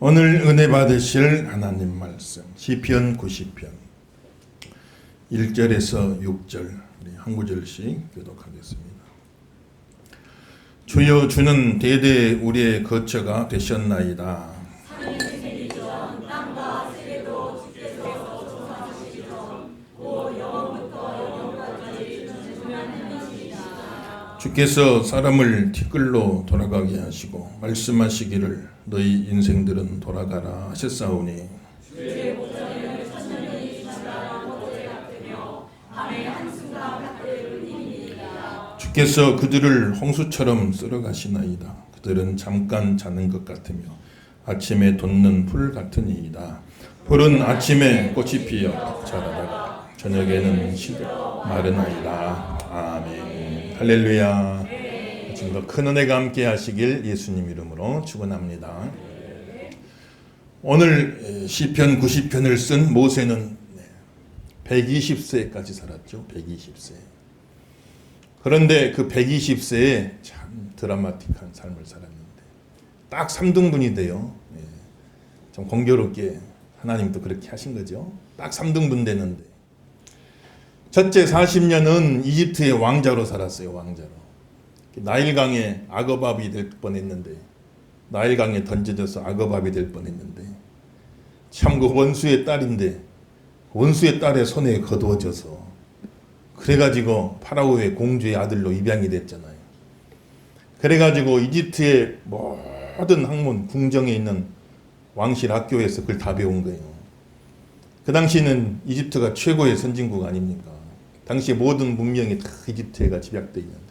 오늘 은혜 받으실 하나님 말씀 시편 90편 1절에서 6절 우리 한 구절씩 교독하겠습니다. 주여 주는 대대 우리의 거처가 되셨나이다. 주께서 사람을 티끌로 돌아가게 하시고 말씀하시기를 너희 인생들은 돌아가라 하셨사오니 주께서 그들을 홍수처럼 쓸어가시나이다. 그들은 잠깐 자는 것 같으며 아침에 돋는 풀 같으니이다. 풀은 아침에 꽃이 피어 자라다가 저녁에는 시들어 마르나이다. 아멘. 할렐루야. 지금도 큰 은혜가 함께 하시길 예수님 이름으로 축원합니다. 오늘 시편 90편을 쓴 모세는 120세까지 살았죠. 120세. 그런데 그 120세에 참 드라마틱한 삶을 살았는데 딱 3등분이 돼요. 좀 공교롭게 하나님도 그렇게 하신 거죠. 딱 3등분 되는데 첫째 40년은 이집트의 왕자로 살았어요. 왕자로. 나일강에 악어밥이 될 뻔했는데 나일강에 던져져서 악어밥이 될 뻔했는데 참 그 원수의 딸인데 원수의 딸의 손에 거두어져서 그래가지고 파라오의 공주의 아들로 입양이 됐잖아요. 그래가지고 이집트의 모든 학문 궁정에 있는 왕실 학교에서 그걸 다 배운 거예요. 그 당시는 이집트가 최고의 선진국 아닙니까? 당시 모든 문명이 다 이집트가 집약되어 있는데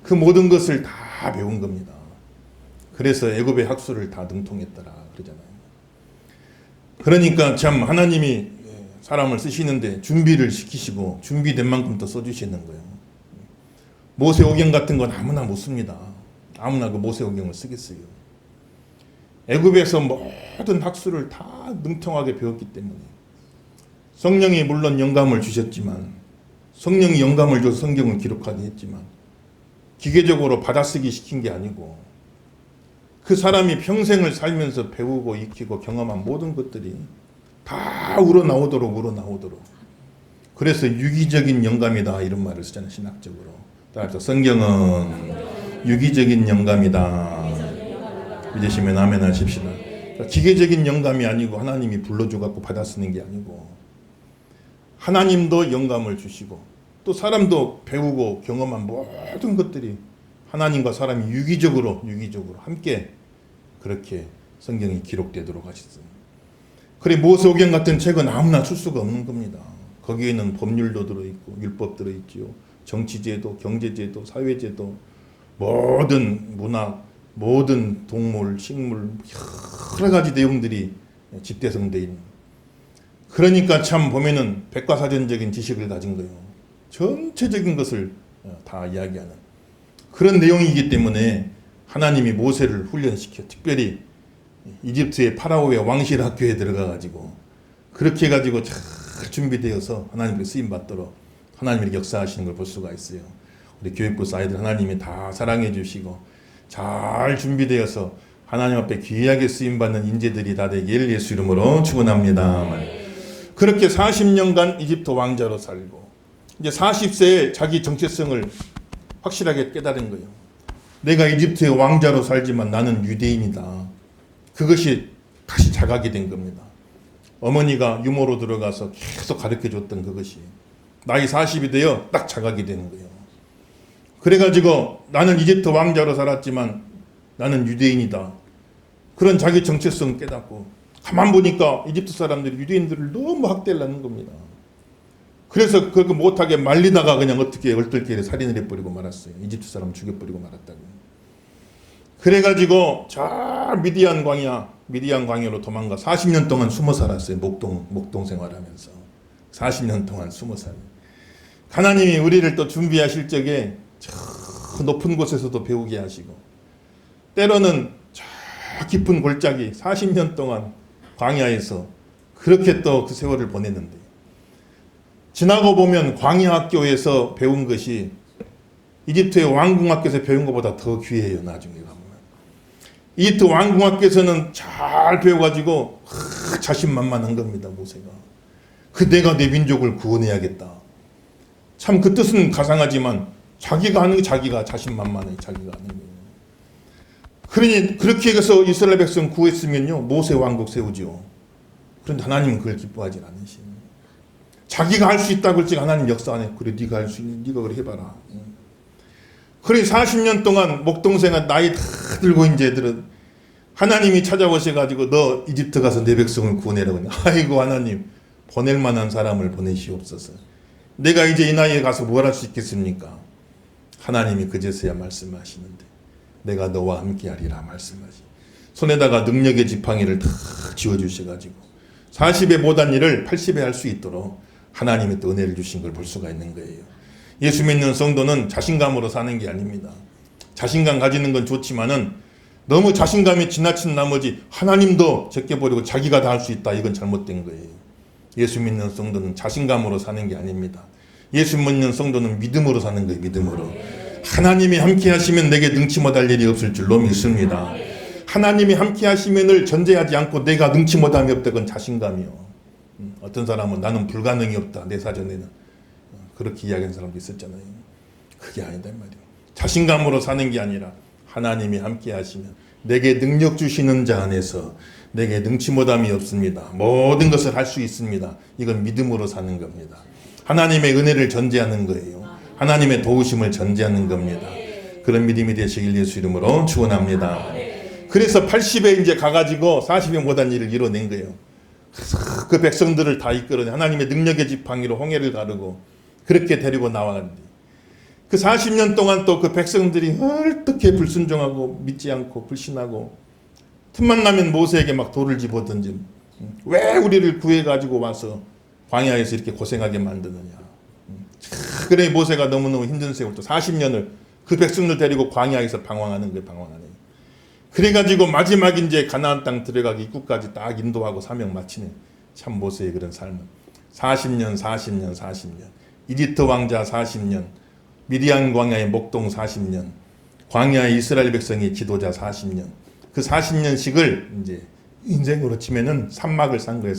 그 모든 것을 다 배운 겁니다. 그래서 애굽의 학술을 다 능통했더라 그러잖아요. 그러니까 참 하나님이 사람을 쓰시는데 준비를 시키시고 준비된 만큼 더 써주시는 거예요. 모세오경 같은 건 아무나 못 씁니다. 아무나 그 모세오경을 쓰겠어요. 애굽에서 모든 학술을 다 능통하게 배웠기 때문에 성령이 물론 영감을 주셨지만 성령이 영감을 줘서 성경을 기록하게 했지만 기계적으로 받아쓰기 시킨 게 아니고 그 사람이 평생을 살면서 배우고 익히고 경험한 모든 것들이 다 우러나오도록 그래서 유기적인 영감이다 이런 말을 쓰잖아요. 신학적으로. 따라서 성경은 유기적인 영감이다. 믿으시면 아멘 하십시다. 기계적인 영감이 아니고 하나님이 불러줘갖고 받아 쓰는 게 아니고 하나님도 영감을 주시고 또 사람도 배우고 경험한 모든 것들이 하나님과 사람이 유기적으로 함께 그렇게 성경이 기록되도록 하셨어요. 그래 모세오경 같은 책은 아무나 쓸 수가 없는 겁니다. 거기에는 법률도 들어있고 율법 들어있지요. 정치제도, 경제제도, 사회제도, 모든 문학, 모든 동물, 식물 여러 가지 내용들이 집대성되어 있는. 그러니까 참 보면은 백과사전적인 지식을 가진 거예요. 전체적인 것을 다 이야기하는 그런 내용이기 때문에 하나님이 모세를 훈련시켜 특별히 이집트의 파라오의 왕실 학교에 들어가가지고 그렇게 해가지고 잘 준비되어서 하나님께 쓰임받도록 하나님이 역사하시는 걸 볼 수가 있어요. 우리 교육부 아이들 하나님이 다 사랑해 주시고 잘 준비되어서 하나님 앞에 귀하게 쓰임받는 인재들이 다 되길 예수 이름으로 축원합니다. 그렇게 40년간 이집트 왕자로 살고 이제 40세에 자기 정체성을 확실하게 깨달은 거예요. 내가 이집트의 왕자로 살지만 나는 유대인이다. 그것이 다시 자각이 된 겁니다. 어머니가 유모로 들어가서 계속 가르쳐줬던 그것이 나이 40이 되어 딱 자각이 되는 거예요. 그래가지고 나는 이집트 왕자로 살았지만 나는 유대인이다. 그런 자기 정체성 깨닫고 가만 보니까 이집트 사람들이 유대인들을 너무 학대를 하는 겁니다. 그래서 그거 못하게 말리다가 그냥 어떻게 얼떨결에 살인을 해버리고 말았어요. 이집트 사람 죽여버리고 말았다고. 그래가지고 저 미디안 광야로 도망가 40년 동안 숨어 살았어요. 목동 생활하면서 40년 동안 숨어 살아요. 하나님이 우리를 또 준비하실 적에 저 높은 곳에서도 배우게 하시고 때로는 저 깊은 골짜기 40년 동안 광야에서 그렇게 또 그 세월을 보냈는데 지나고 보면 광야 학교에서 배운 것이 이집트의 왕궁학교에서 배운 것보다 더 귀해요. 나중에 가보면 이집트 왕궁학교에서는 잘 배워가지고 자신만만한 겁니다. 모세가. 내가 내 민족을 구원해야겠다. 참 그 뜻은 가상하지만 자기가 하는 게 자기가 자신만만해. 자기가 하는 거예요. 그러니 그렇게 해서 이스라엘 백성 구했으면요 모세 왕국 세우지요. 그런데 하나님은 그걸 기뻐하지 않으시는. 자기가 할 수 있다고 할지 하나님 역사 안 해. 그래 네가 할 수 있는 네가 그래 해봐라. 그래 40년 동안 목동생한 나이 다 들고 이제 애들은 하나님이 찾아오셔가지고 너 이집트 가서 내 백성을 구원해라고. 아이고 하나님 보낼 만한 사람을 보내시옵소서. 내가 이제 이 나이에 가서 뭘 할 수 있겠습니까? 하나님이 그제서야 말씀하시는데 내가 너와 함께하리라 말씀하시. 손에다가 능력의 지팡이를 탁 쥐어주셔가지고 40에 못한 일을 80에 할 수 있도록 하나님이 또 은혜를 주신 걸 볼 수가 있는 거예요. 예수 믿는 성도는 자신감으로 사는 게 아닙니다. 자신감 가지는 건 좋지만은 너무 자신감이 지나친 나머지 하나님도 제껴버리고 자기가 다 할 수 있다. 이건 잘못된 거예요. 예수 믿는 성도는 자신감으로 사는 게 아닙니다. 예수 믿는 성도는 믿음으로 사는 거예요. 믿음으로. 하나님이 함께 하시면 내게 능치 못할 일이 없을 줄로 믿습니다. 하나님이 함께 하시면을 전제하지 않고 내가 능치 못함이 없다. 그건 자신감이요. 어떤 사람은 나는 불가능이 없다. 내 사전에는. 그렇게 이야기하는 사람도 있었잖아요. 그게 아니다 말이에요. 자신감으로 사는 게 아니라 하나님이 함께 하시면 내게 능력 주시는 자 안에서 내게 능치 못함이 없습니다. 모든 것을 할 수 있습니다. 이건 믿음으로 사는 겁니다. 하나님의 은혜를 전제하는 거예요. 하나님의 도우심을 전제하는 겁니다. 그런 믿음이 되시길 예수 이름으로 축원합니다. 그래서 80에 이제 가가지고 40에 못한 일을 이뤄낸 거예요. 그 백성들을 다 이끌어내 하나님의 능력의 지팡이로 홍해를 가르고 그렇게 데리고 나왔는데 그 40년 동안 또 그 백성들이 어떻게 불순종하고 믿지 않고 불신하고 틈만 나면 모세에게 막 돌을 집어 던진 왜 우리를 구해가지고 와서 광야에서 이렇게 고생하게 만드느냐. 그래 모세가 너무너무 힘든 세월 또 40년을 그 백성들 데리고 광야에서 방황하는 거예요. 방황하는. 그래가지고 마지막 이제 가나안 땅 들어가기 입구까지 딱 인도하고 사명 마치는 참 모세의 그런 삶은 40년 40년 40년 이집트 왕자 40년 미디안 광야의 목동 40년 광야의 이스라엘 백성의 지도자 40년 그 40년씩을 이제 인생으로 치면은 산막을 산 거예요.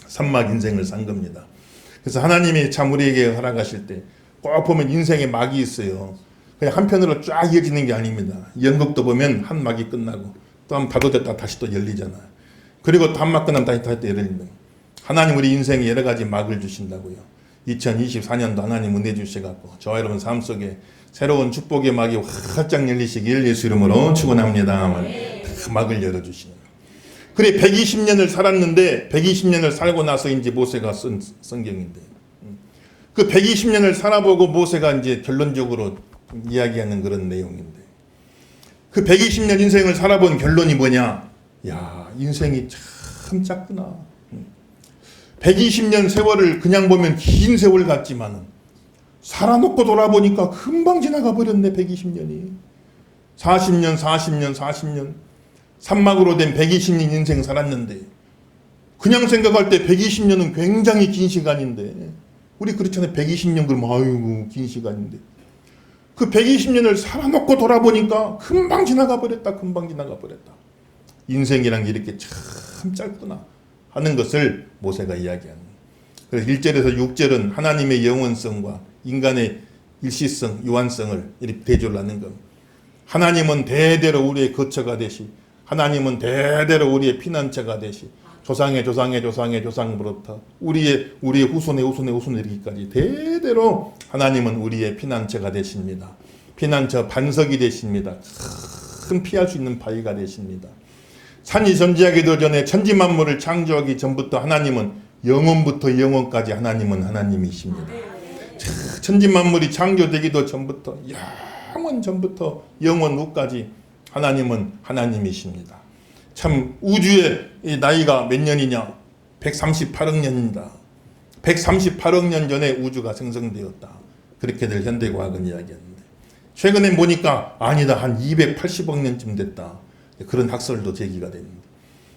산막 인생을 산 겁니다. 그래서 하나님이 참 우리에게 허락하실 때 꼭 보면 인생에 막이 있어요. 그냥 한편으로 쫙 이어지는 게 아닙니다. 연극도 보면 한 막이 끝나고 또 한 받아줬다 다시 또 열리잖아요. 그리고 또 한 막 끝나면 다시 또 열린다. 하나님 우리 인생에 여러 가지 막을 주신다고요. 2024년도 하나님 은혜 주셔갖고 저와 여러분 삶 속에 새로운 축복의 막이 활짝 열리시길 예수 이름으로 축원합니다. 막을 열어주시는. 그래 120년을 살았는데 120년을 살고 나서 이제 모세가 쓴 성경인데 그 120년을 살아보고 모세가 이제 결론적으로 이야기하는 그런 내용인데 그 120년 인생을 살아본 결론이 뭐냐? 야 인생이 참 짧구나. 120년 세월을 그냥 보면 긴 세월 같지만은 살아놓고 돌아보니까 금방 지나가 버렸네. 120년이 40년 산막으로 된 120년 인생 살았는데 그냥 생각할 때 120년은 굉장히 긴 시간인데 우리 그렇잖아요. 120년 그러면 아이고 긴 시간인데 그 120년을 살아놓고 돌아보니까 금방 지나가 버렸다. 인생이란 게 이렇게 참 짧구나 하는 것을 모세가 이야기하는. 그래서 1절에서 6절은 하나님의 영원성과 인간의 일시성, 유한성을 이렇게 대조를 하는 겁니다. 하나님은 대대로 우리의 거처가 되시, 하나님은 대대로 우리의 피난처가 되시, 조상의 조상부터 우리의 후손의 이르기까지 대대로 하나님은 우리의 피난처가 되십니다. 피난처 반석이 되십니다. 큰 피할 수 있는 바위가 되십니다. 산이 존재하기도 전에 천지 만물을 창조하기 전부터 하나님은 영원부터 영원까지 하나님은 하나님이십니다. 천지 만물이 창조되기도 전부터 영원 전부터 영원 후까지 하나님은 하나님이십니다. 참 우주의 나이가 몇 년이냐? 138억 년입니다. 138억 년 전에 우주가 생성되었다. 그렇게들 현대과학은 이야기하는데 최근에 보니까 아니다. 한 280억 년쯤 됐다. 그런 학설도 제기가 됩니다.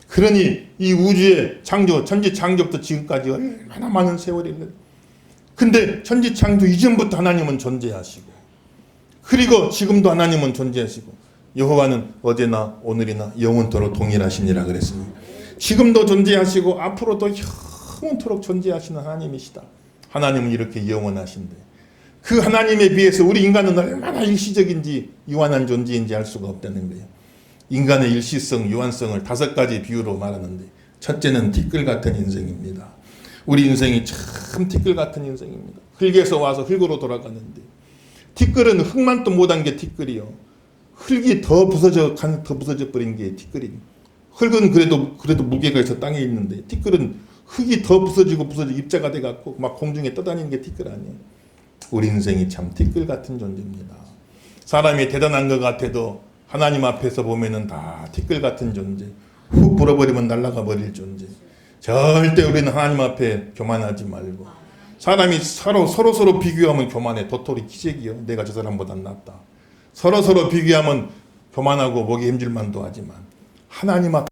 그러니 이 우주의 창조, 천지 창조부터 지금까지 얼마나 많은 세월이 있는데 근데 천지 창조 이전부터 하나님은 존재하시고 그리고 지금도 하나님은 존재하시고 여호와는 어제나 오늘이나 영원토록 동일하시니라 그랬습니다. 지금도 존재하시고 앞으로도 영원토록 존재하시는 하나님이시다. 하나님은 이렇게 영원하신데 그 하나님에 비해서 우리 인간은 얼마나 일시적인지 유한한 존재인지 알 수가 없다는 거예요. 인간의 일시성, 유한성을 5가지 비유로 말하는데 첫째는 티끌 같은 인생입니다. 우리 인생이 참 티끌 같은 인생입니다. 흙에서 와서 흙으로 돌아가는데 티끌은 흙만 또 못한 게 티끌이요. 흙이 더 부서져 버린 게 티끌입니다. 흙은 그래도 무게가 있어 땅에 있는데 티끌은 흙이 더 부서지고 입자가 돼갖고 막 공중에 떠다니는 게 티끌 아니에요. 우리 인생이 참 티끌 같은 존재입니다. 사람이 대단한 것 같아도 하나님 앞에서 보면은 다 티끌 같은 존재. 훅 불어버리면 날아가 버릴 존재. 절대 우리는 하나님 앞에 교만하지 말고 사람이 서로 비교하면 교만해. 도토리 기색이요. 내가 저 사람보다 낫다. 서로 비교하면 교만하고 목이 힘줄만도 하지만 하나님 앞에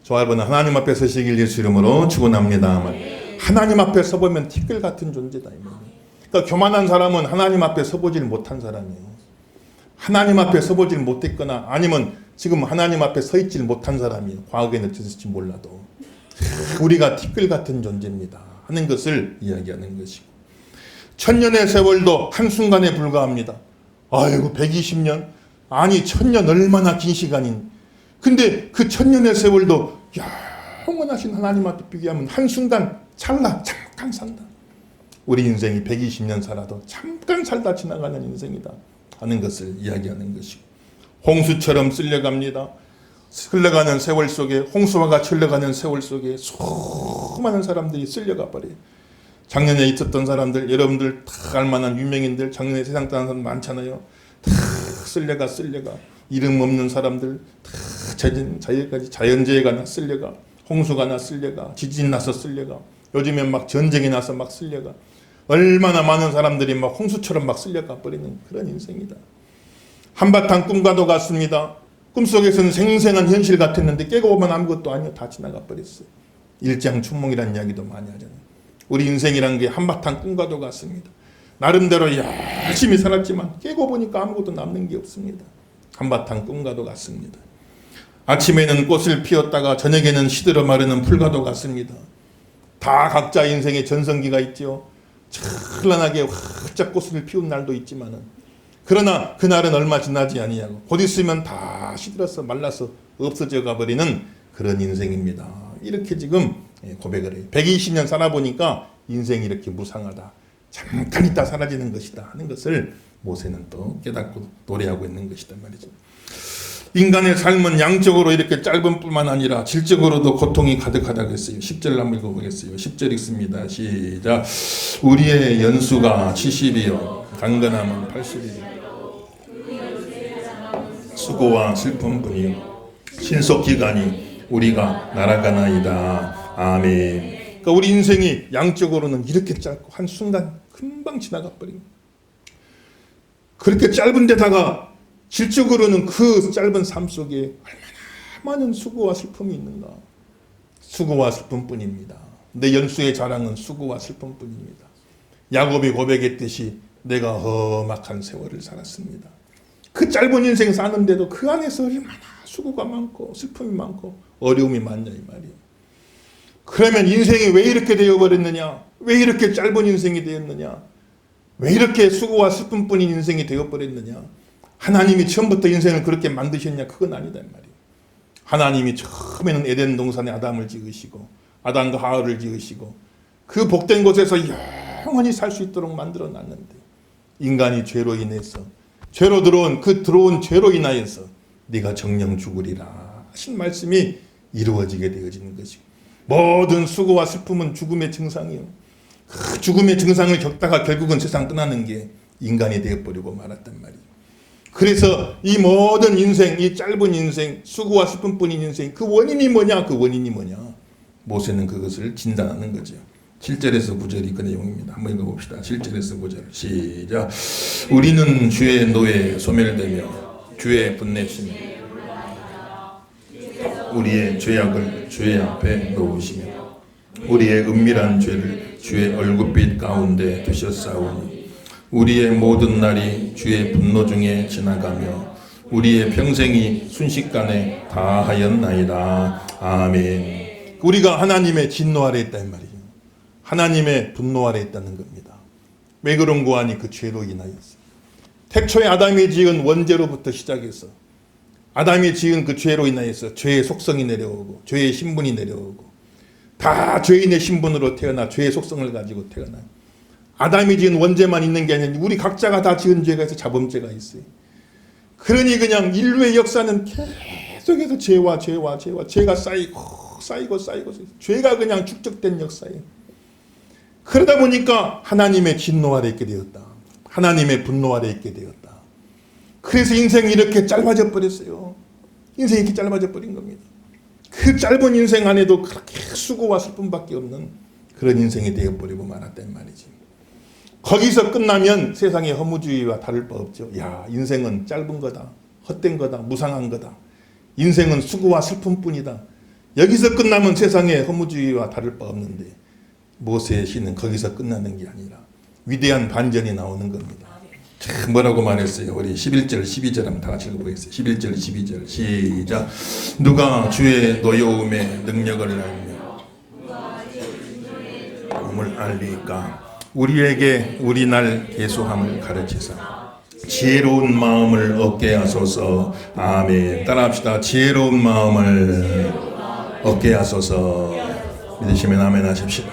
저 여러분은 하나님 앞에 서시길 예수 이름으로 축원합니다. 하나님 앞에 서보면 티끌 같은 존재다. 그러니까 교만한 사람은 하나님 앞에 서보질 못한 사람이에요. 하나님 앞에 서보질 못했거나 아니면 지금 하나님 앞에 서 있질 못한 사람이에요. 과거에는 어쩌실지 몰라도 우리가 티끌 같은 존재입니다 하는 것을 이야기하는 것이고, 천년의 세월도 한순간에 불과합니다. 아이고 120년? 아니 1000년 얼마나 긴 시간인. 근데 그 1000년의 세월도 영원하신 하나님 앞에 비교하면 한순간 잠깐 산다. 우리 인생이 120년 살아도 잠깐 살다 지나가는 인생이다 하는 것을 이야기하는 것이고, 홍수처럼 쓸려갑니다. 흘러가는 세월 속에, 홍수와 같이 흘러가는 세월 속에 수많은 사람들이 쓸려가 버려요. 작년에 있었던 사람들, 여러분들 다 알만한 유명인들, 작년에 세상 떠난 사람 많잖아요. 다 쓸려가 이름 없는 사람들 다 자연재해가 나 쓸려가, 홍수가 나 쓸려가, 지진 나서 쓸려가, 요즘엔 막 전쟁이 나서 막 쓸려가, 얼마나 많은 사람들이 막 홍수처럼 막 쓸려가 버리는 그런 인생이다. 한바탕 꿈과도 같습니다. 꿈속에서는 생생한 현실 같았는데 깨고 보면 아무것도 아니요. 다 지나가 버렸어요. 일장춘몽이라는 이야기도 많이 하잖아요. 우리 인생이란 게 한바탕 꿈과도 같습니다. 나름대로 열심히 살았지만 깨고 보니까 아무것도 남는 게 없습니다. 한바탕 꿈과도 같습니다. 아침에는 꽃을 피웠다가 저녁에는 시들어 마르는 풀과도 같습니다. 다 각자 인생의 전성기가 있죠. 찬란하게 활짝 꽃을 피운 날도 있지만은, 그러나 그날은 얼마 지나지 아니하고 곧 있으면 다 시들어서 말라서 없어져 가버리는 그런 인생입니다. 이렇게 지금 고백을 해요. 120년 살아보니까 인생이 이렇게 무상하다. 잠깐 있다 사라지는 것이다 하는 것을 모세는 또 깨닫고 노래하고 있는 것이단 말이죠. 인간의 삶은 양적으로 이렇게 짧은 뿐만 아니라 질적으로도 고통이 가득하다고 했어요. 10절 한번 읽어보겠어요. 10절 읽습니다. 시작. 우리의 연수가 70이요 강건함은 80이요 수고와 슬픔뿐이요 신속기간이 우리가 날아가나이다. 아멘. 그러니까 우리 인생이 양적으로는 이렇게 짧고 한순간 금방 지나가 버립니다. 그렇게 짧은 데다가 질적으로는 그 짧은 삶 속에 얼마나 많은 수고와 슬픔이 있는가. 수고와 슬픔뿐입니다. 내 연수의 자랑은 수고와 슬픔뿐입니다. 야곱이 고백했듯이 내가 험악한 세월을 살았습니다. 그 짧은 인생 사는데도 그 안에서 얼마나 수고가 많고 슬픔이 많고 어려움이 많냐 이 말이에요. 그러면 인생이 왜 이렇게 되어버렸느냐? 왜 이렇게 짧은 인생이 되었느냐? 왜 이렇게 수고와 슬픔뿐인 인생이 되어버렸느냐? 하나님이 처음부터 인생을 그렇게 만드셨냐? 그건 아니다 이 말이에요. 하나님이 처음에는 에덴 동산에 아담을 지으시고 아담과 하와를 지으시고 그 복된 곳에서 영원히 살 수 있도록 만들어 놨는데, 인간이 죄로 인해서 들어온 죄로 인하여서 네가 정령 죽으리라 하신 말씀이 이루어지게 되어지는 것이고, 모든 수고와 슬픔은 죽음의 증상이요. 그 죽음의 증상을 겪다가 결국은 세상 떠나는 게 인간이 되어버리고 말았단 말이에요. 그래서 이 모든 인생, 이 짧은 인생, 수고와 슬픔뿐인 인생, 그 원인이 뭐냐? 모세는 그것을 진단하는 거죠. 7절에서 9절이 그 내용입니다. 한번 읽어봅시다. 7절에서 9절 시작. 우리는 주의 노에 소멸되며 주의 분내심에 우리의 죄악을 주의 앞에 놓으시며 우리의 은밀한 죄를 주의 얼굴빛 가운데 두셨사오니 우리의 모든 날이 주의 분노 중에 지나가며 우리의 평생이 순식간에 다하였나이다. 아멘. 우리가 하나님의 진노 아래 있다 이 말이에요. 하나님의 분노 아래 있다는 겁니다. 왜 그런 거 아니? 그 죄로 인하여서. 태초에 아담이 지은 원죄로부터 시작해서 아담이 지은 그 죄로 인하여서 죄의 속성이 내려오고 죄의 신분이 내려오고 다 죄인의 신분으로 태어나 죄의 속성을 가지고 태어나 아담이 지은 원죄만 있는 게 아니라 우리 각자가 다 지은 죄가 있어. 자범죄가 있어요. 그러니 그냥 인류의 역사는 계속해서 죄가 쌓이고 죄가 그냥 축적된 역사예요. 그러다 보니까 하나님의 진노 아래 있게 되었다. 하나님의 분노 아래 있게 되었다. 그래서 인생이 이렇게 짧아져 버렸어요. 인생이 이렇게 짧아져 버린 겁니다. 그 짧은 인생 안에도 그렇게 수고와 슬픔밖에 없는 그런 인생이 되어버리고 말았단 말이지. 거기서 끝나면 세상의 허무주의와 다를 바 없죠. 야, 인생은 짧은 거다. 헛된 거다. 무상한 거다. 인생은 수고와 슬픔뿐이다. 여기서 끝나면 세상의 허무주의와 다를 바 없는데 모세의 시는 거기서 끝나는 게 아니라 위대한 반전이 나오는 겁니다. 참 뭐라고 말했어요? 우리 11절 12절 한번 다 같이 읽어보겠어요. 11절 12절 시작. 누가 주의 노여움의 능력을 알며 몸을 알리까 우리에게 우리 날 계수함을 가르치사 지혜로운 마음을 얻게 하소서. 아멘. 따라합시다. 지혜로운 마음을 얻게 하소서. 믿으시면 아멘 하십시오.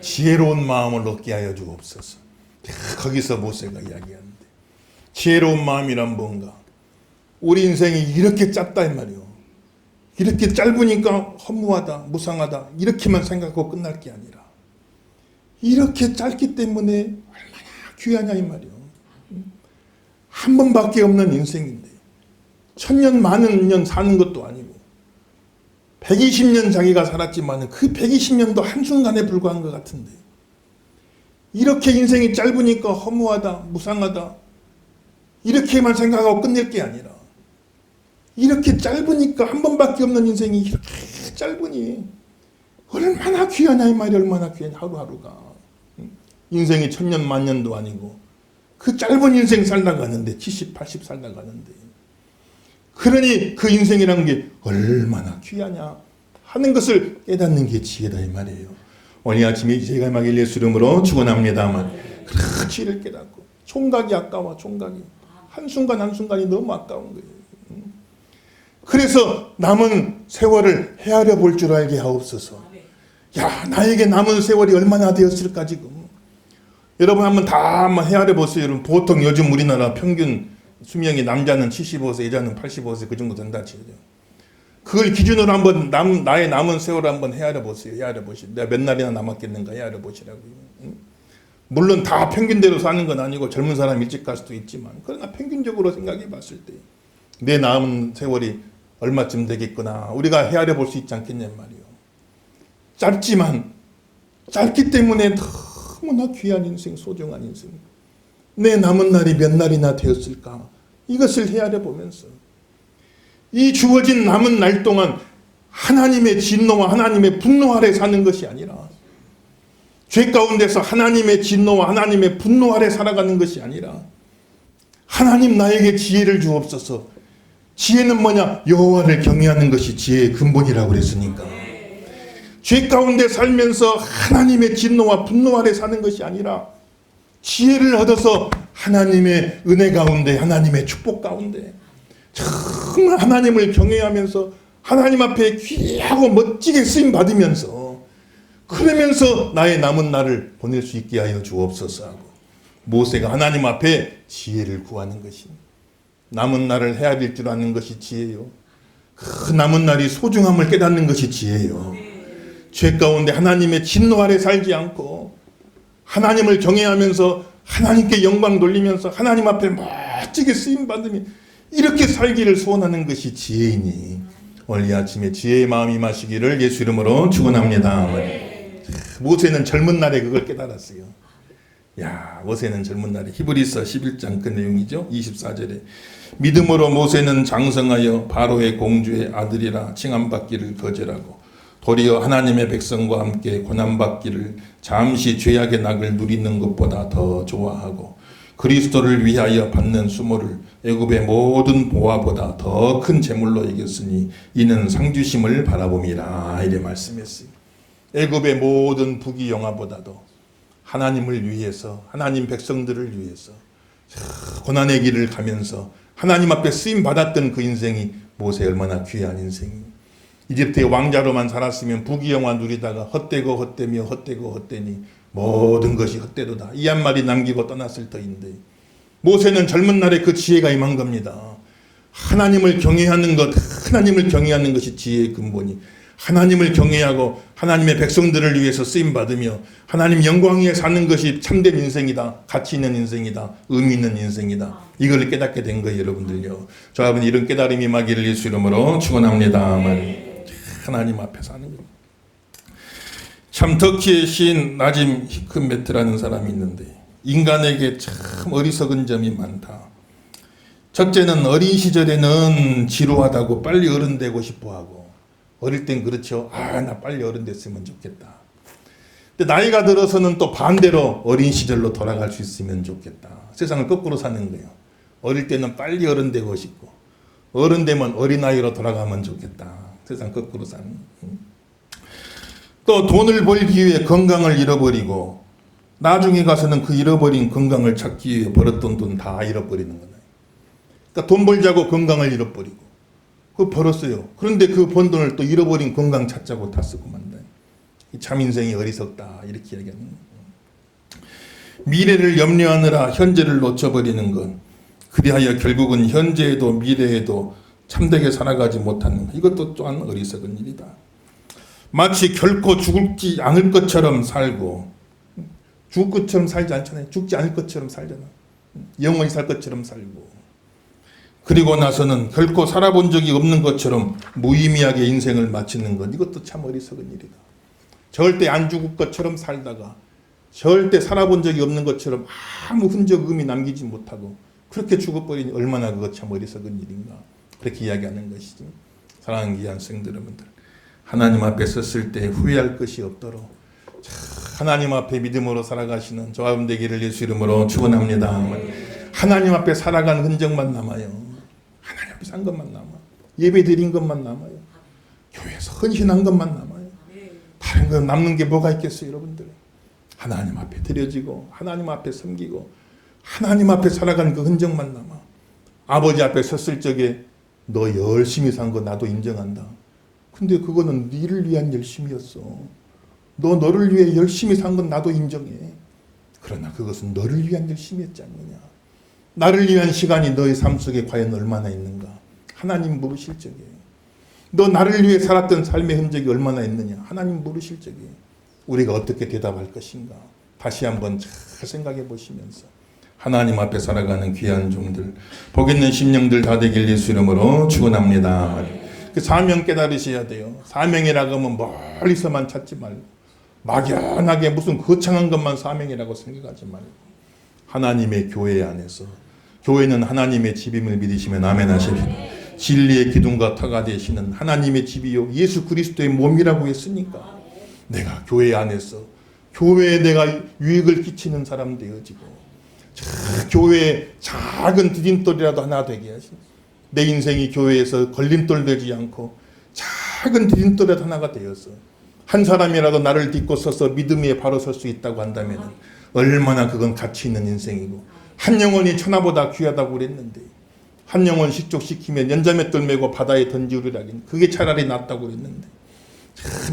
지혜로운 마음을 얻게 하여 주옵소서. 거기서 모세가 이야기하는데 지혜로운 마음이란 뭔가? 우리 인생이 이렇게 짧다 이 말이요. 이렇게 짧으니까 허무하다, 무상하다 이렇게만 생각하고 끝날 게 아니라 이렇게 짧기 때문에 얼마나 귀하냐 이 말이요. 한 번밖에 없는 인생인데 1000년 많은 년 사는 것도 아니고 120년 자기가 살았지만 그 120년도 한순간에 불과한 것 같은데 이렇게 인생이 짧으니까 허무하다, 무상하다 이렇게만 생각하고 끝낼 게 아니라 이렇게 짧으니까 한 번밖에 없는 인생이 이렇게 짧으니 얼마나 귀하냐 이 말이. 얼마나 귀하냐 하루하루가. 인생이 1000년 만년도 아니고 그 짧은 인생 살다 가는데 70, 80 살다 가는데 그러니 그 인생이라는 게 얼마나 귀하냐 하는 것을 깨닫는 게 지혜다 이 말이에요. 오늘 아침에 제가 막 예수 이름으로 축원합니다만 그 지혜를 깨닫고 총각이 아까워. 총각이 한순간 한순간이 너무 아까운 거예요. 그래서 남은 세월을 헤아려 볼 줄 알게 하옵소서. 야, 나에게 남은 세월이 얼마나 되었을까 지금. 여러분 한번 헤아려 보세요. 여러분 보통 요즘 우리나라 평균 수명이 남자는 75세, 여자는 85세 그 정도 된다 치죠. 그걸 기준으로 한번 나의 남은 세월을 한번 헤아려 보세요. 헤아려 보시죠. 내가 몇 날이나 남았겠는가 헤아려 보시라고요. 물론 다 평균대로 사는 건 아니고 젊은 사람 일찍 갈 수도 있지만 그러나 평균적으로 생각해 봤을 때 내 남은 세월이 얼마쯤 되겠구나 우리가 헤아려 볼 수 있지 않겠냐 말이요. 짧지만 짧기 때문에 너무나 귀한 인생, 소중한 인생. 내 남은 날이 몇 날이나 되었을까 이것을 헤아려 보면서 이 주어진 남은 날 동안 하나님의 진노와 하나님의 분노 아래 사는 것이 아니라 죄 가운데서 하나님의 진노와 하나님의 분노 아래 살아가는 것이 아니라 하나님 나에게 지혜를 주옵소서. 지혜는 뭐냐? 여호와를 경외하는 것이 지혜의 근본이라고 그랬으니까. 죄 가운데 살면서 하나님의 진노와 분노 아래 사는 것이 아니라 지혜를 얻어서 하나님의 은혜 가운데 하나님의 축복 가운데 정말 하나님을 경외하면서 하나님 앞에 귀하고 멋지게 쓰임 받으면서 그러면서 나의 남은 날을 보낼 수 있게 하여 주옵소서 하고 모세가 하나님 앞에 지혜를 구하는 것이 남은 날을 헤아릴 줄 아는 것이 지혜요. 그 남은 날이 소중함을 깨닫는 것이 지혜요. 죄 가운데 하나님의 진노 아래 살지 않고 하나님을 경외하면서 하나님께 영광 돌리면서 하나님 앞에 멋지게 쓰임 받으며 이렇게 살기를 소원하는 것이 지혜이니 오늘 이 아침에 지혜의 마음이 임하시기를 예수 이름으로 축원합니다. 모세는 젊은 날에 그걸 깨달았어요. 야, 모세는 젊은 날에 히브리서 11장 그 내용이죠. 24절에 믿음으로 모세는 장성하여 바로의 공주의 아들이라 칭함받기를 거절하고 도리어 하나님의 백성과 함께 고난받기를 잠시 죄악의 낙을 누리는 것보다 더 좋아하고 그리스도를 위하여 받는 수모를 애굽의 모든 보화보다 더 큰 재물로 여겼으니 이는 상주심을 바라봄이라 이래 말씀했어요. 애굽의 모든 부귀영화보다도 하나님을 위해서, 하나님 백성들을 위해서 고난의 길을 가면서 하나님 앞에 쓰임 받았던 그 인생이 모세 얼마나 귀한 인생이. 이집트의 왕자로만 살았으면 부귀영화 누리다가 헛되고 헛되며 헛되고 헛되니 모든 것이 헛되도다 이 한 말이 남기고 떠났을 터인데, 모세는 젊은 날에 그 지혜가 임한 겁니다. 하나님을 경외하는 것, 하나님을 경외하는 것이 지혜의 근본이, 하나님을 경외하고 하나님의 백성들을 위해서 쓰임받으며 하나님 영광 위에 사는 것이 참된 인생이다, 가치 있는 인생이다, 의미 있는 인생이다, 이걸 깨닫게 된 거예요. 여러분들요, 저하고는 이런 깨달음이 임하기를 예수 이름으로 축원합니다. 하나님 앞에 사는 겁니다. 참 터키의 시인 나짐 히크메트라는 사람이 있는데 인간에게 참 어리석은 점이 많다. 첫째는 어린 시절에는 지루하다고 빨리 어른 되고 싶어하고, 어릴 땐 그렇죠. 나 빨리 어른 됐으면 좋겠다. 근데 나이가 들어서는 또 반대로 어린 시절로 돌아갈 수 있으면 좋겠다. 세상을 거꾸로 사는 거예요. 어릴 때는 빨리 어른 되고 싶고, 어른 되면 어린아이로 돌아가면 좋겠다. 세상 거꾸로 사는. 또 돈을 벌기 위해 건강을 잃어버리고 나중에 가서는 그 잃어버린 건강을 찾기 위해 벌었던 돈 다 잃어버리는 거예요. 그러니까 돈 벌자고 건강을 잃어버리고 그거 벌었어요. 그런데 그 번 돈을 또 잃어버린 건강 찾자고 다 쓰고 만다. 참 인생이 어리석다 이렇게 얘기하는 거예요. 미래를 염려하느라 현재를 놓쳐버리는 것, 그리하여 결국은 현재에도 미래에도 참되게 살아가지 못하는 것, 이것도 또한 어리석은 일이다. 마치 결코 죽지 않을 것처럼 살고, 죽을 것처럼 살지 않잖아요. 죽지 않을 것처럼 살잖아. 영원히 살 것처럼 살고, 그리고 나서는 결코 살아본 적이 없는 것처럼 무의미하게 인생을 마치는 것, 이것도 참 어리석은 일이다. 절대 안 죽을 것처럼 살다가 절대 살아본 적이 없는 것처럼 아무 흔적 의미 남기지 못하고 그렇게 죽어버리니 얼마나 그것 참 어리석은 일인가, 그렇게 이야기하는 것이지. 사랑하는 귀한 성도 여러분들, 하나님 앞에 섰을 때 후회할 것이 없도록 하나님 앞에 믿음으로 살아가시는 저와 여러분 되기를 예수 이름으로 축원합니다. 하나님 앞에 살아간 흔적만 남아요. 하나님 앞에 산 것만 남아. 예배 드린 것만 남아요. 교회에서 헌신한 것만 남아요. 다른 거 남는 게 뭐가 있겠어요, 여러분들? 하나님 앞에 드려지고 하나님 앞에 섬기고 하나님 앞에 살아간 그 흔적만 남아. 아버지 앞에 섰을 적에 너 열심히 산 거 나도 인정한다. 근데 그거는 너를 위한 열심이었어. 너를 위해 열심히 산 건 나도 인정해. 그러나 그것은 너를 위한 열심이었지 않느냐. 나를 위한 시간이 너의 삶 속에 과연 얼마나 있는가. 하나님 물으실 적에 너 나를 위해 살았던 삶의 흔적이 얼마나 있느냐. 하나님 물으실 적에 우리가 어떻게 대답할 것인가. 다시 한번 잘 생각해 보시면서 하나님 앞에 살아가는 귀한 종들, 복 있는 심령들 다 되길 예수 이름으로 축원합니다. 그 사명 깨달으셔야 돼요. 사명이라고 하면 멀리서만 찾지 말고 막연하게 무슨 거창한 것만 사명이라고 생각하지 말고 하나님의 교회 안에서, 교회는 하나님의 집임을 믿으시면 아멘 하십시오. 진리의 기둥과 터가 되시는 하나님의 집이요 예수 그리스도의 몸이라고 했으니까 내가 교회 안에서 교회에 내가 유익을 끼치는 사람 되어지고 교회에 작은 디딤돌이라도 하나 되게 하시고 내 인생이 교회에서 걸림돌 되지 않고 작은 디딤돌이라도 하나가 되어서 한 사람이라도 나를 딛고 서서 믿음 위에 바로 설 수 있다고 한다면 얼마나 그건 가치 있는 인생이고, 한 영혼이 천하보다 귀하다고 그랬는데 한 영혼 식족시키면 연자맷돌 메고 바다에 던지우리라긴 그게 차라리 낫다고 그랬는데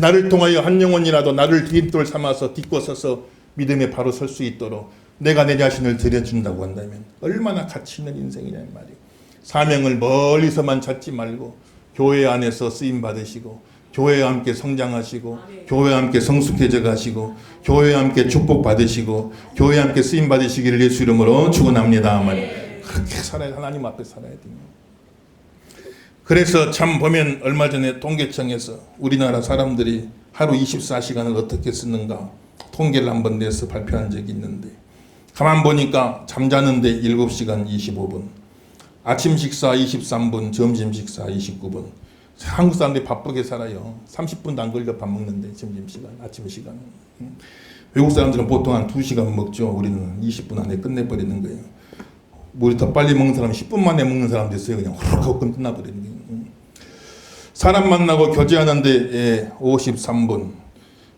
나를 통하여 한 영혼이라도 나를 디딤돌 삼아서 딛고 서서 믿음에 바로 설 수 있도록 내가 내 자신을 드려준다고 한다면 얼마나 가치 있는 인생이냐 말이에요. 사명을 멀리서만 찾지 말고 교회 안에서 쓰임 받으시고 교회와 함께 성장하시고 교회와 함께 성숙해져 가시고 교회와 함께 축복 받으시고 교회와 함께 쓰임 받으시기를 예수 이름으로 축원합니다. 그렇게 살아야, 하나님 앞에 살아야 돼요. 그래서 참 보면 얼마 전에 통계청에서 우리나라 사람들이 하루 24시간을 어떻게 쓰는가 통계를 한번 내서 발표한 적이 있는데, 가만 보니까 잠자는데 7시간 25분, 아침 식사 23분, 점심 식사 29분. 한국 사람들이 바쁘게 살아요. 30분도 안 걸려 밥 먹는데 점심시간, 아침 시간. 외국 사람들은 보통 한 2시간 먹죠. 우리는 20분 안에 끝내버리는 거예요. 물이 더 빨리 먹는 사람은 10분 만에 먹는 사람도 있어요. 그냥 후루룩 하고 끝나버리는 거예요. 사람 만나고 교제하는데 53분.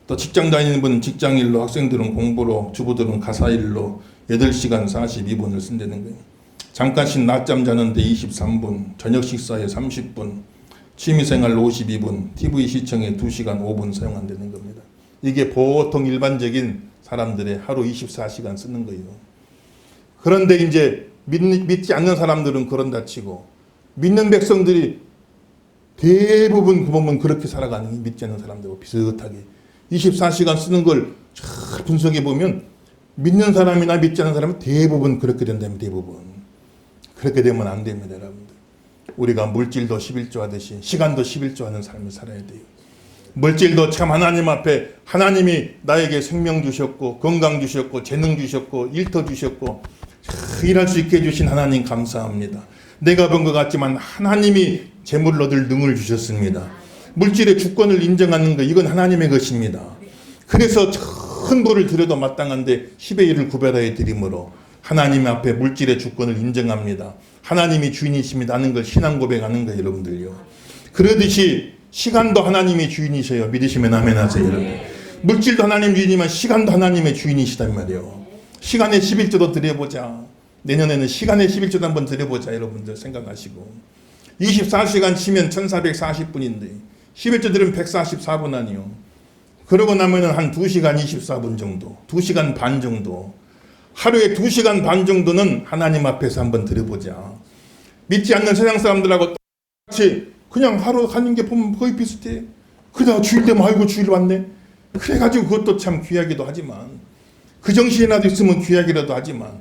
또 직장 다니는 분은 직장일로, 학생들은 공부로, 주부들은 가사일로 8시간 42분을 쓴다는 거예요. 잠깐씩 낮잠 자는데 23분, 저녁 식사에 30분, 취미생활 52분, TV 시청에 2시간 5분 사용한다는 겁니다. 이게 보통 일반적인 사람들의 하루 24시간 쓰는 거예요. 그런데 이제 믿지 않는 사람들은 그런다 치고 믿는 백성들이 대부분 보면 그렇게 살아가는 게 믿지 않는 사람들하고 비슷하게 24시간 쓰는 걸 잘 분석해 보면 믿는 사람이나 믿지 않는 사람은 대부분 그렇게 된다면 대부분 그렇게 되면 안 됩니다. 여러분들. 우리가 물질도 11조 하듯이 시간도 11조 하는 삶을 살아야 돼요. 물질도 참 하나님 앞에 하나님이 나에게 생명 주셨고 건강 주셨고 재능 주셨고 일터 주셨고 일할 수 있게 해주신 하나님 감사합니다. 내가 본 것 같지만 하나님이 재물을 얻을 능을 주셨습니다. 물질의 주권을 인정하는 것 이건 하나님의 것입니다. 그래서 큰 벌을 드려도 마땅한데 10의 1을 구별하여 드림으로 하나님 앞에 물질의 주권을 인정합니다. 하나님이 주인이십니다 하는 걸 신앙 고백하는 거예요. 여러분들요. 그러듯이 시간도 하나님의 주인이셔요. 믿으시면 아멘 하세요. 여러분. 물질도 하나님 주인이지만 시간도 하나님의 주인이시단 말이에요. 시간의 11조도 드려보자. 내년에는 시간의 11조도 한번 드려보자. 여러분들 생각하시고 24시간 치면 1440분인데 11조 들으면 144분 아니요. 그러고 나면은 한 2시간 24분 정도 2시간 반 정도 하루에 2시간 반 정도는 하나님 앞에서 한번 드려보자. 믿지 않는 세상 사람들하고 똑같이 그냥 하루 가는 게 보면 거의 비슷해. 그러다가 주일 되면 아이고 주일 왔네. 그래가지고 그것도 참 귀하기도 하지만 그 정신이라도 있으면 귀하기라도 하지만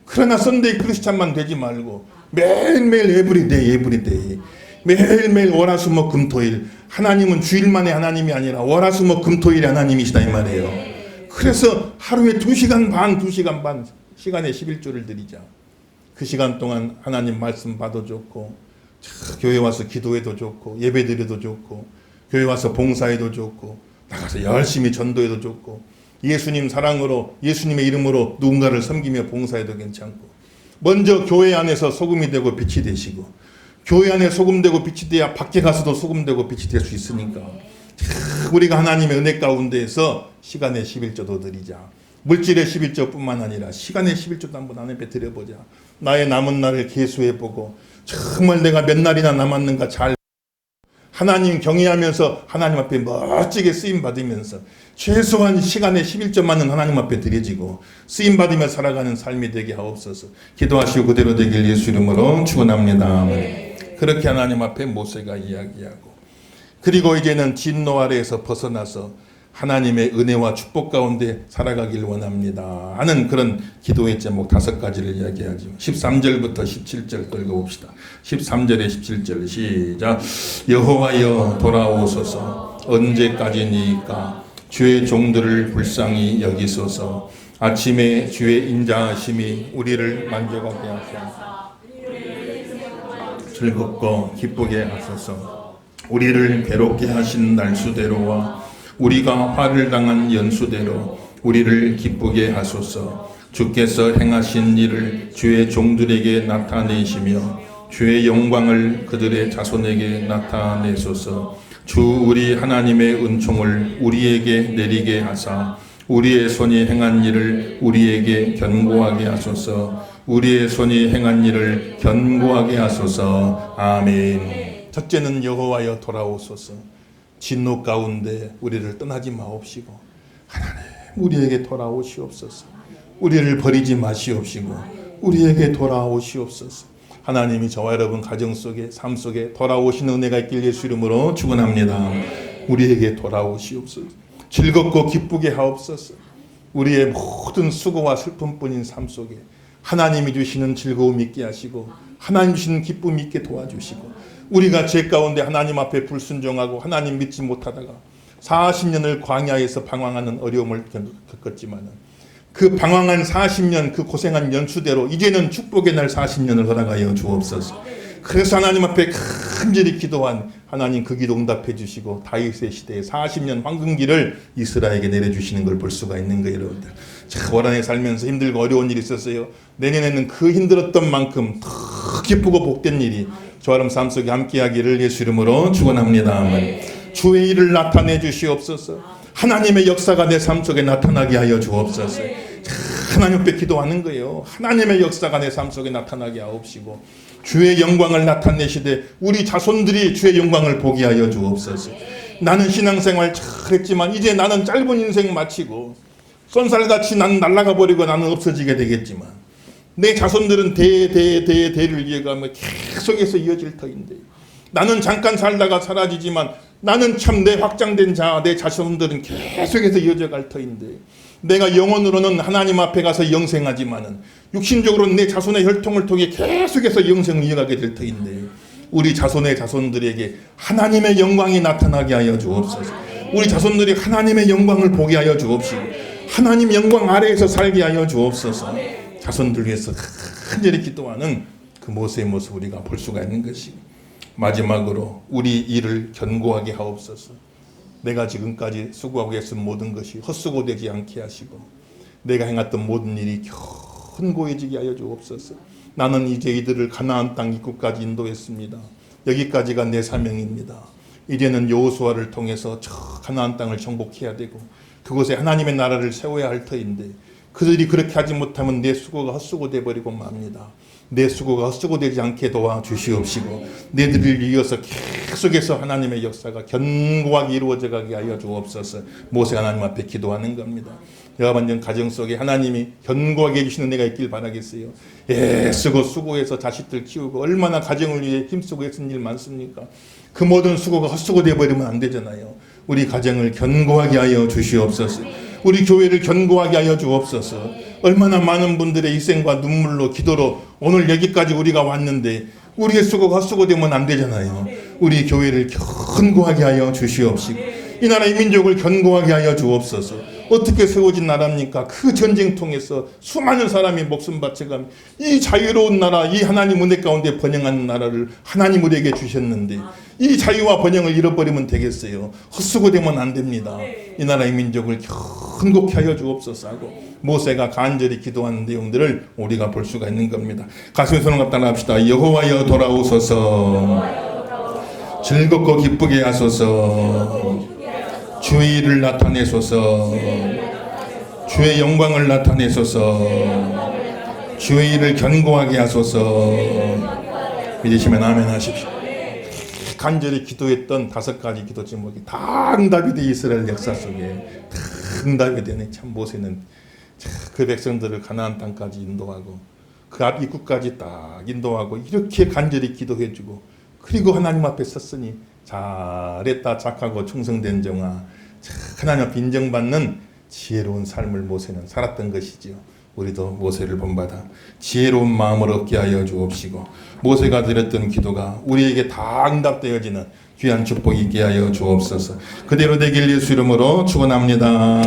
그러나 썬데이 크리스찬만 되지 말고 매일매일 에브리데이 매일매일 월화수목 금토일 하나님은 주일만의 하나님이 아니라 월화수목 금토일의 하나님이시다 이 말이에요. 그래서 하루에 2시간 반 시간에 11조를 드리자. 그 시간 동안 하나님 말씀 봐도 좋고 교회 와서 기도해도 좋고 예배 드려도 좋고 교회 와서 봉사해도 좋고 나가서 열심히 전도해도 좋고 예수님 사랑으로 예수님의 이름으로 누군가를 섬기며 봉사해도 괜찮고 먼저 교회 안에서 소금이 되고 빛이 되시고 교회 안에 소금 되고 빛이 돼야 밖에 가서도 소금 되고 빛이 될 수 있으니까 우리가 하나님의 은혜 가운데에서 시간의 11조도 드리자. 물질의 11조뿐만 아니라 시간의 11조도 한번 하나님께 드려보자. 나의 남은 날을 계수해보고 정말 내가 몇 날이나 남았는가 잘 하나님 경외하면서 하나님 앞에 멋지게 쓰임받으면서 최소한 시간의 11조만은 하나님 앞에 드려지고 쓰임받으며 살아가는 삶이 되게 하옵소서. 기도하시고 그대로 되길 예수 이름으로 축원합니다. 그렇게 하나님 앞에 모세가 이야기하고 그리고 이제는 진노 아래에서 벗어나서 하나님의 은혜와 축복 가운데 살아가길 원합니다 하는 그런 기도의 제목 5가지를 이야기하죠. 13절부터 17절 읽어봅시다. 13절에 17절 시작. 여호와여 돌아오소서 언제까지니까 주의 종들을 불쌍히 여기소서. 아침에 주의 인자하심이 우리를 만족하게 하소서. 즐겁고 기쁘게 하소서. 우리를 괴롭게 하신 날수대로와 우리가 화를 당한 연수대로 우리를 기쁘게 하소서. 주께서 행하신 일을 주의 종들에게 나타내시며 주의 영광을 그들의 자손에게 나타내소서. 주 우리 하나님의 은총을 우리에게 내리게 하사 우리의 손이 행한 일을 우리에게 견고하게 하소서. 우리의 손이 행한 일을 견고하게 하소서. 아멘. 첫째는 여호와여 돌아오소서. 진노 가운데 우리를 떠나지 마옵시고 하나님 우리에게 돌아오시옵소서. 우리를 버리지 마시옵시고 우리에게 돌아오시옵소서. 하나님이 저와 여러분 가정 속에 삶 속에 돌아오시는 은혜가 있길 예수 이름으로 축원합니다. 우리에게 돌아오시옵소서. 즐겁고 기쁘게 하옵소서. 우리의 모든 수고와 슬픔뿐인 삶 속에 하나님이 주시는 즐거움 있게 하시고 하나님 주시는 기쁨 있게 도와주시고 우리가 죄 가운데 하나님 앞에 불순종하고 하나님 믿지 못하다가 40년을 광야에서 방황하는 어려움을 겪었지만 그 방황한 40년 그 고생한 연수대로 이제는 축복의 날 40년을 허락하여 주옵소서. 그래서 하나님 앞에 간절히 기도한 하나님 그 기도 응답해 주시고 다윗의 시대에 40년 황금기를 이스라엘에게 내려주시는 걸 볼 수가 있는 거예요. 여러분들. 자, 월안에 살면서 힘들고 어려운 일이 있었어요. 내년에는 그 힘들었던 만큼 더 기쁘고 복된 일이 저와 여러분 삶 속에 함께하기를 예수 이름으로 축원합니다. 주의 일을 나타내 주시옵소서. 하나님의 역사가 내 삶 속에 나타나게 하여 주옵소서. 하나님 앞에 기도하는 거예요. 하나님의 역사가 내 삶 속에 나타나게 하옵시고 주의 영광을 나타내시되 우리 자손들이 주의 영광을 보게 하여 주옵소서. 나는 신앙생활 잘했지만 이제 나는 짧은 인생 마치고 쏜살같이 나는 날아가 버리고 나는 없어지게 되겠지만 내 자손들은 대를 이어가며 계속해서 이어질 터인데 나는 잠깐 살다가 사라지지만 나는 참 내 확장된 내 자손들은 계속해서 이어져 갈 터인데 내가 영혼으로는 하나님 앞에 가서 영생하지만은 육신적으로는 내 자손의 혈통을 통해 계속해서 영생을 이어가게 될 터인데 우리 자손의 자손들에게 하나님의 영광이 나타나게 하여 주옵소서. 우리 자손들이 하나님의 영광을 보게 하여 주옵시고 하나님 영광 아래에서 살게 하여 주옵소서. 자손들 위해서 간절히 기도하는 그 모세의 모습 우리가 볼 수가 있는 것이고 마지막으로 우리 일을 견고하게 하옵소서. 내가 지금까지 수고하고 했은 모든 것이 헛수고되지 않게 하시고 내가 행했던 모든 일이 견고해지게 하여 주옵소서. 나는 이제 이들을 가나안 땅 입구까지 인도했습니다. 여기까지가 내 사명입니다. 이제는 여호수아를 통해서 저 가나안 땅을 정복해야 되고 그곳에 하나님의 나라를 세워야 할 터인데 그들이 그렇게 하지 못하면 내 수고가 헛수고돼 버리고 맙니다. 내 수고가 헛수고되지 않게 도와주시옵시고 내들을 이어서 계속해서 하나님의 역사가 견고하게 이루어져 가게 하여 주옵소서. 모세가 하나님 앞에 기도하는 겁니다. 여가 완전 가정 속에 하나님이 견고하게 해주시는 내가 있길 바라겠어요. 애쓰고 수고해서 자식들 키우고 얼마나 가정을 위해 힘쓰고 애쓴 일 많습니까? 그 모든 수고가 헛수고돼 버리면 안 되잖아요. 우리 가정을 견고하게 하여 주시옵소서. 우리 교회를 견고하게 하여 주옵소서. 얼마나 많은 분들의 희생과 눈물로 기도로 오늘 여기까지 우리가 왔는데 우리의 수고가 헛수고되면 안 되잖아요. 우리 교회를 견고하게 하여 주시옵시고 이 나라의 민족을 견고하게 하여 주옵소서. 어떻게 세워진 나라입니까? 그 전쟁 통해서 수많은 사람이 목숨 바쳐가며 이 자유로운 나라, 이 하나님 은혜 가운데 번영하는 나라를 하나님 우리에게 주셨는데 이 자유와 번영을 잃어버리면 되겠어요? 헛수고되면 안 됩니다. 이 나라의 민족을 견고케 하여 주옵소서 하고 모세가 간절히 기도하는 내용들을 우리가 볼 수가 있는 겁니다. 가슴에 손을 갖다 놔봅시다. 여호와여 돌아오소서. 즐겁고 기쁘게 하소서. 주의 일을 나타내소서. 주의 영광을 나타내소서. 주의 일을 견고하게 하소서. 믿으시면 아멘 하십시오. 간절히 기도했던 5가지 기도 제목이 다 응답이 돼. 이스라엘 역사 속에 다 응답이 되네. 참 모세는 그 백성들을 가나안 땅까지 인도하고 그 앞 입구까지 딱 인도하고 이렇게 간절히 기도해주고 그리고 하나님 앞에 섰으니 잘했다 착하고 충성된 종아. 하나님 앞에 인정받는 지혜로운 삶을 모세는 살았던 것이지요. 우리도 모세를 본받아 지혜로운 마음을 얻게 하여 주옵시고 모세가 드렸던 기도가 우리에게 다 응답되어지는 귀한 축복이 있게 하여 주옵소서. 그대로 되길 예수 이름으로 축원합니다.